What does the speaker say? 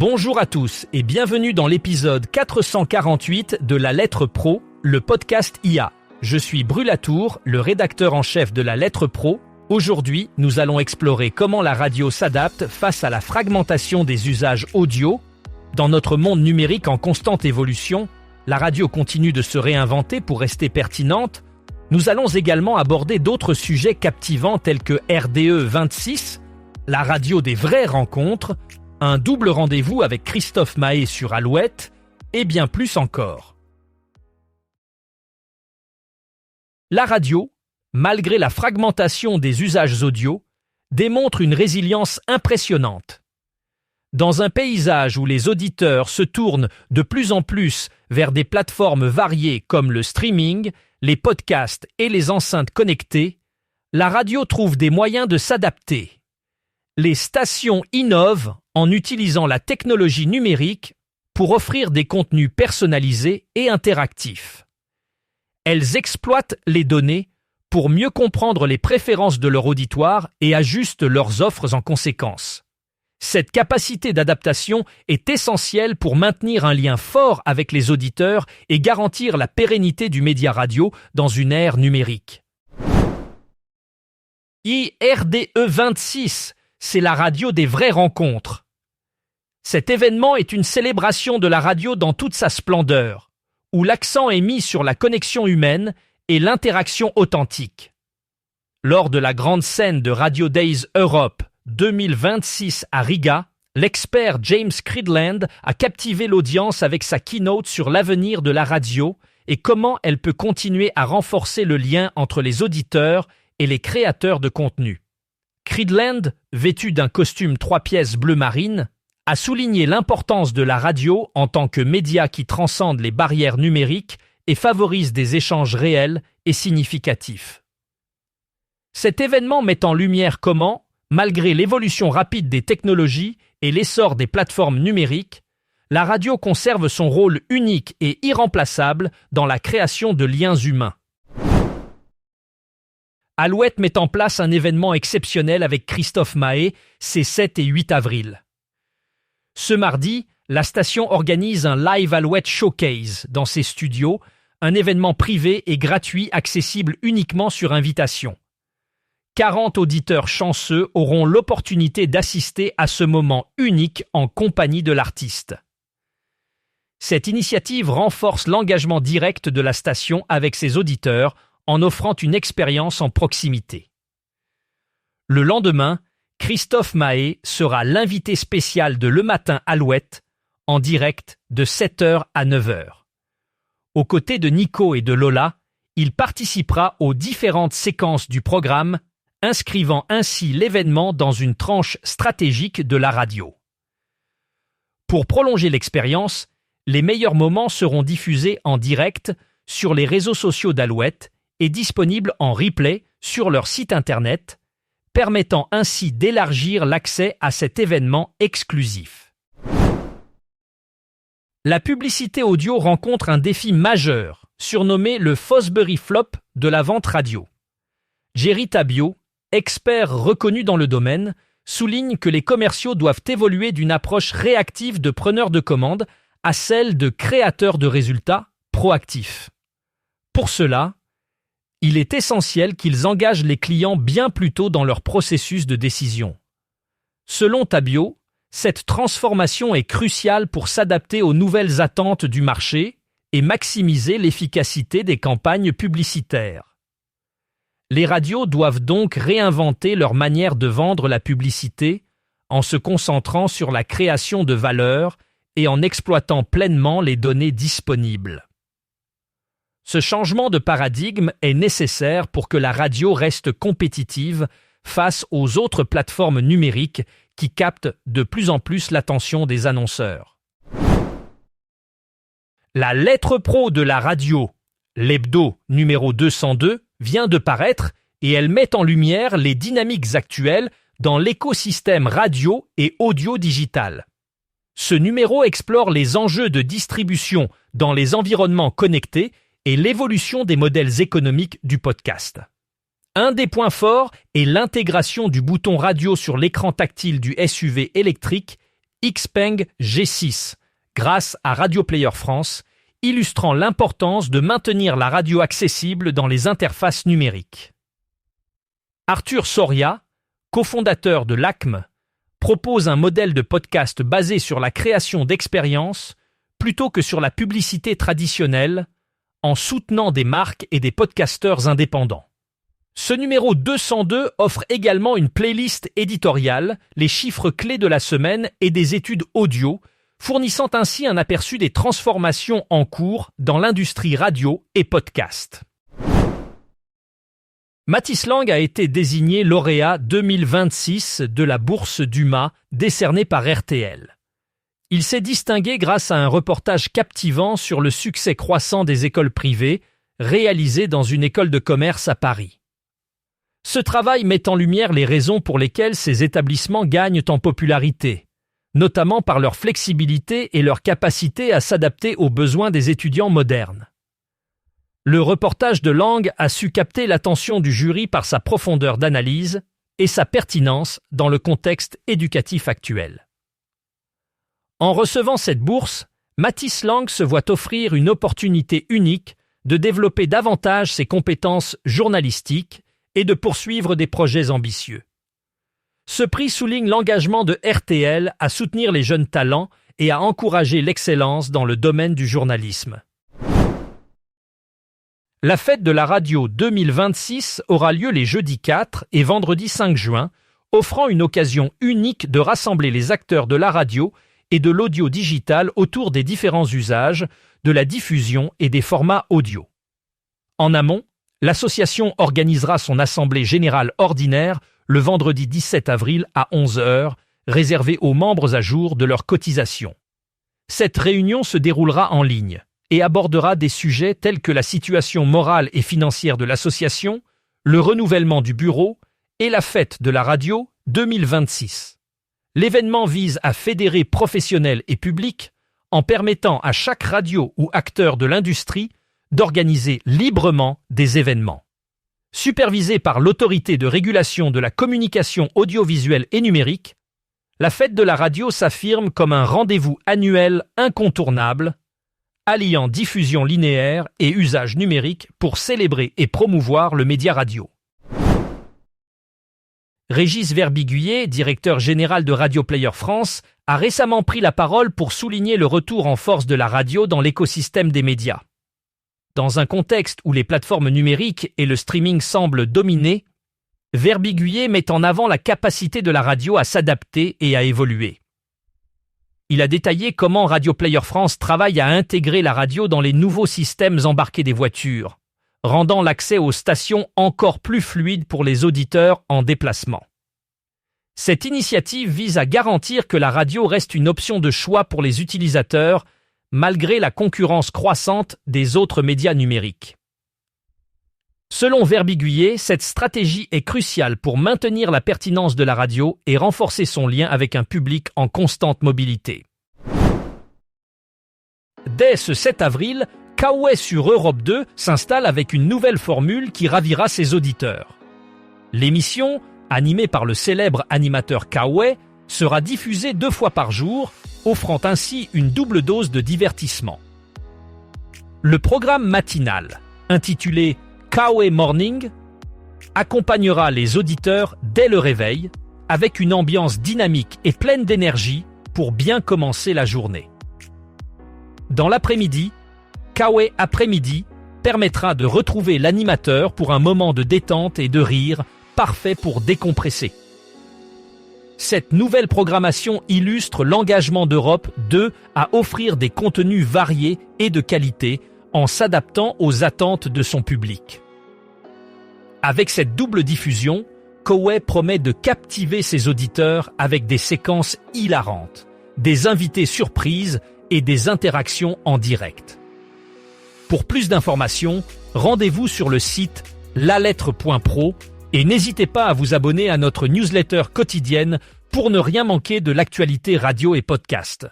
Bonjour à tous et bienvenue dans l'épisode 448 de La Lettre Pro, le podcast IA. Je suis Brulatour, le rédacteur en chef de La Lettre Pro. Aujourd'hui, nous allons explorer comment la radio s'adapte face à la fragmentation des usages audio. Dans notre monde numérique en constante évolution, la radio continue de se réinventer pour rester pertinente. Nous allons également aborder d'autres sujets captivants tels que RDE 26, la radio des vraies rencontres, un double rendez-vous avec Christophe Mahé sur Alouette, et bien plus encore. La radio, malgré la fragmentation des usages audio, démontre une résilience impressionnante. Dans un paysage où les auditeurs se tournent de plus en plus vers des plateformes variées comme le streaming, les podcasts et les enceintes connectées, la radio trouve des moyens de s'adapter. Les stations innovent en utilisant la technologie numérique pour offrir des contenus personnalisés et interactifs. Elles exploitent les données pour mieux comprendre les préférences de leur auditoire et ajustent leurs offres en conséquence. Cette capacité d'adaptation est essentielle pour maintenir un lien fort avec les auditeurs et garantir la pérennité du média radio dans une ère numérique. RDE 26, c'est la radio des vraies rencontres. Cet événement est une célébration de la radio dans toute sa splendeur, où l'accent est mis sur la connexion humaine et l'interaction authentique. Lors de la grande scène de Radio Days Europe 2026 à Riga, l'expert James Cridland a captivé l'audience avec sa keynote sur l'avenir de la radio et comment elle peut continuer à renforcer le lien entre les auditeurs et les créateurs de contenu. Cridland, vêtu d'un costume 3 pièces bleu marine, a souligné l'importance de la radio en tant que média qui transcende les barrières numériques et favorise des échanges réels et significatifs. Cet événement met en lumière comment, malgré l'évolution rapide des technologies et l'essor des plateformes numériques, la radio conserve son rôle unique et irremplaçable dans la création de liens humains. Alouette met en place un événement exceptionnel avec Christophe Mahé ces 7 et 8 avril. Ce mardi, la station organise un Live Alouette Showcase dans ses studios, un événement privé et gratuit accessible uniquement sur invitation. 40 auditeurs chanceux auront l'opportunité d'assister à ce moment unique en compagnie de l'artiste. Cette initiative renforce l'engagement direct de la station avec ses auditeurs en offrant une expérience en proximité. Le lendemain, Christophe Mahé sera l'invité spécial de Le Matin Alouette en direct de 7h à 9h. Aux côtés de Nico et de Lola, il participera aux différentes séquences du programme, inscrivant ainsi l'événement dans une tranche stratégique de la radio. Pour prolonger l'expérience, les meilleurs moments seront diffusés en direct sur les réseaux sociaux d'Alouette et disponibles en replay sur leur site internet, permettant ainsi d'élargir l'accès à cet événement exclusif. La publicité audio rencontre un défi majeur, surnommé le Fosbury Flop de la vente radio. Jerry Tabio, expert reconnu dans le domaine, souligne que les commerciaux doivent évoluer d'une approche réactive de preneurs de commandes à celle de créateurs de résultats proactifs. Pour cela, il est essentiel qu'ils engagent les clients bien plus tôt dans leur processus de décision. Selon Tabio, cette transformation est cruciale pour s'adapter aux nouvelles attentes du marché et maximiser l'efficacité des campagnes publicitaires. Les radios doivent donc réinventer leur manière de vendre la publicité en se concentrant sur la création de valeur et en exploitant pleinement les données disponibles. Ce changement de paradigme est nécessaire pour que la radio reste compétitive face aux autres plateformes numériques qui captent de plus en plus l'attention des annonceurs. La lettre pro de la radio, l'hebdo numéro 202, vient de paraître et elle met en lumière les dynamiques actuelles dans l'écosystème radio et audio digital. Ce numéro explore les enjeux de distribution dans les environnements connectés et l'évolution des modèles économiques du podcast. Un des points forts est l'intégration du bouton radio sur l'écran tactile du SUV électrique Xpeng G6, grâce à Radio Player France, illustrant l'importance de maintenir la radio accessible dans les interfaces numériques. Arthur Soria, cofondateur de l'ACM, propose un modèle de podcast basé sur la création d'expériences plutôt que sur la publicité traditionnelle, en soutenant des marques et des podcasteurs indépendants. Ce numéro 202 offre également une playlist éditoriale, les chiffres clés de la semaine et des études audio, fournissant ainsi un aperçu des transformations en cours dans l'industrie radio et podcast. Mathis Lang a été désigné lauréat 2026 de la bourse Dumas décernée par RTL. Il s'est distingué grâce à un reportage captivant sur le succès croissant des écoles privées, réalisé dans une école de commerce à Paris. Ce travail met en lumière les raisons pour lesquelles ces établissements gagnent en popularité, notamment par leur flexibilité et leur capacité à s'adapter aux besoins des étudiants modernes. Le reportage de Lang a su capter l'attention du jury par sa profondeur d'analyse et sa pertinence dans le contexte éducatif actuel. En recevant cette bourse, Mathis Lang se voit offrir une opportunité unique de développer davantage ses compétences journalistiques et de poursuivre des projets ambitieux. Ce prix souligne l'engagement de RTL à soutenir les jeunes talents et à encourager l'excellence dans le domaine du journalisme. La fête de la radio 2026 aura lieu les jeudis 4 et vendredi 5 juin, offrant une occasion unique de rassembler les acteurs de la radio et de l'audio digital autour des différents usages, de la diffusion et des formats audio. En amont, l'association organisera son assemblée générale ordinaire le vendredi 17 avril à 11h, réservée aux membres à jour de leur cotisation. Cette réunion se déroulera en ligne et abordera des sujets tels que la situation morale et financière de l'association, le renouvellement du bureau et la fête de la radio 2026. L'événement vise à fédérer professionnels et publics en permettant à chaque radio ou acteur de l'industrie d'organiser librement des événements. Supervisée par l'Autorité de régulation de la communication audiovisuelle et numérique, la fête de la radio s'affirme comme un rendez-vous annuel incontournable, alliant diffusion linéaire et usage numérique pour célébrer et promouvoir le média radio. Régis Verbiguier, directeur général de Radio Player France, a récemment pris la parole pour souligner le retour en force de la radio dans l'écosystème des médias. Dans un contexte où les plateformes numériques et le streaming semblent dominer, Verbiguier met en avant la capacité de la radio à s'adapter et à évoluer. Il a détaillé comment Radio Player France travaille à intégrer la radio dans les nouveaux systèmes embarqués des voitures, rendant l'accès aux stations encore plus fluide pour les auditeurs en déplacement. Cette initiative vise à garantir que la radio reste une option de choix pour les utilisateurs, malgré la concurrence croissante des autres médias numériques. Selon Verbiguier, cette stratégie est cruciale pour maintenir la pertinence de la radio et renforcer son lien avec un public en constante mobilité. Dès ce 7 avril, Kawe sur Europe 2 s'installe avec une nouvelle formule qui ravira ses auditeurs. L'émission, animée par le célèbre animateur Kawe, sera diffusée 2 fois par jour, offrant ainsi une double dose de divertissement. Le programme matinal, intitulé Kawe Morning, accompagnera les auditeurs dès le réveil, avec une ambiance dynamique et pleine d'énergie pour bien commencer la journée. Dans l'après-midi, Kawe après-midi permettra de retrouver l'animateur pour un moment de détente et de rire, parfait pour décompresser. Cette nouvelle programmation illustre l'engagement d'Europe 2 à offrir des contenus variés et de qualité en s'adaptant aux attentes de son public. Avec cette double diffusion, Kawe promet de captiver ses auditeurs avec des séquences hilarantes, des invités surprises et des interactions en direct. Pour plus d'informations, rendez-vous sur le site lalettre.pro et n'hésitez pas à vous abonner à notre newsletter quotidienne pour ne rien manquer de l'actualité radio et podcast.